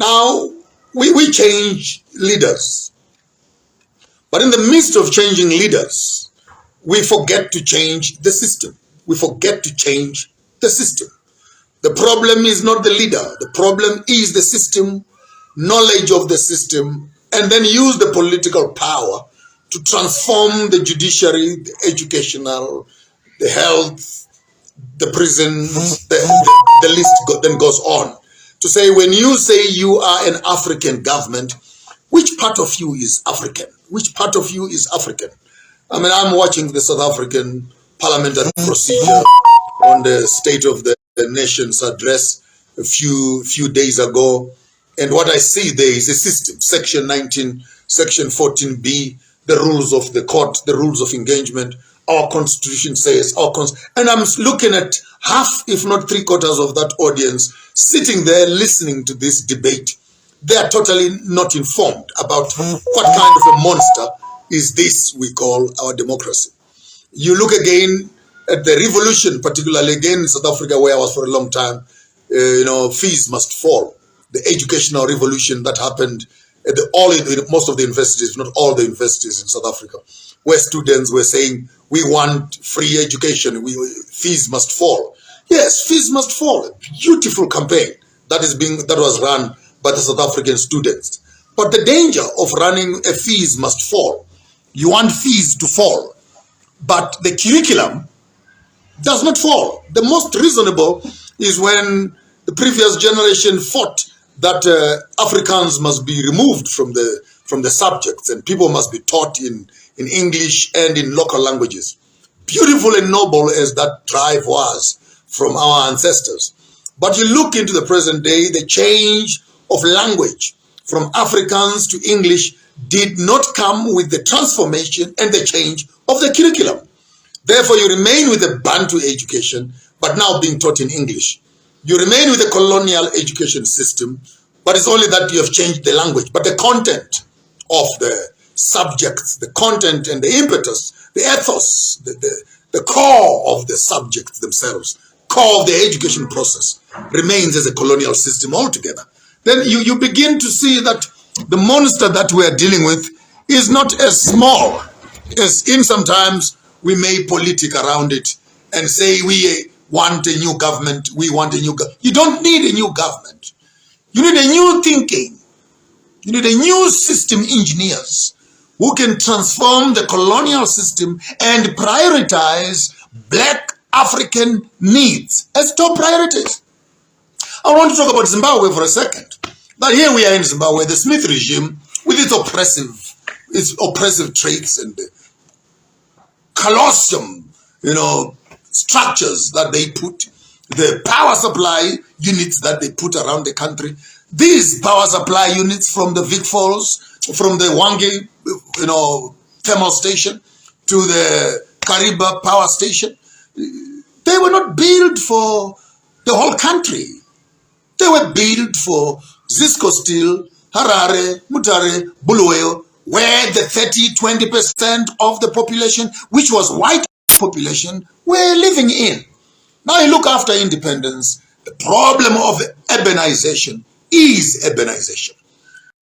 Now, we change leaders. But in the midst of changing leaders, we forget to change the system. We forget to change the system. The problem is not the leader. The problem is the system, knowledge of the system, and then use the political power to transform the judiciary, the educational, the health, the prisons, the list then goes on. To say, when you say you are an African government, which part of you is African? Which part of you is African? I mean, I'm watching the South African parliamentary procedure on the State of the Nation's address a few days ago. And what I see there is a system, Section 19, Section 14B, the rules of the court, the rules of engagement. Our constitution says, and I'm looking at half, if not three-quarters of that audience sitting there listening to this debate. They are totally not informed about what kind of a monster is this we call our democracy. You look again at the revolution, particularly again in South Africa, where I was for a long time, fees must fall. The educational revolution that happened at most of the universities, not all the universities in South Africa, where students were saying, we want free education, fees must fall. Yes, fees must fall. A beautiful campaign that was run by the South African students. But the danger of running a fees must fall. You want fees to fall, but the curriculum does not fall. The most reasonable is when the previous generation fought that Afrikaans must be removed from the subjects and people must be taught in English and in local languages. Beautiful and noble as that drive was from our ancestors. But you look into the present day, the change of language from Afrikaans to English did not come with the transformation and the change of the curriculum. Therefore, you remain with the Bantu education, but now being taught in English. You remain with the colonial education system, but it's only that you have changed the language. But the content of the subjects, the content and the impetus, the ethos, the core of the subjects themselves, core of the education process remains as a colonial system altogether. Then you begin to see that the monster that we are dealing with is not as small as in sometimes we make politic around it and say we want a new government, we want a new government. You don't need a new government. You need a new thinking. You need a new system engineers who can transform the colonial system and prioritize Black African needs as top priorities. I want to talk about Zimbabwe for a second. But here we are in Zimbabwe, the Smith regime, with its oppressive traits and the colossal, structures that they put, the power supply units that they put around the country. These power supply units from the Vic Falls, from the Wange, thermal station to the Kariba power station, they were not built for the whole country. They were built for Zisco Steel, Harare, Mutare, Bulawayo, where the 30-20% of the population, which was white population, were living in. Now you look after independence, the problem of urbanization is urbanization.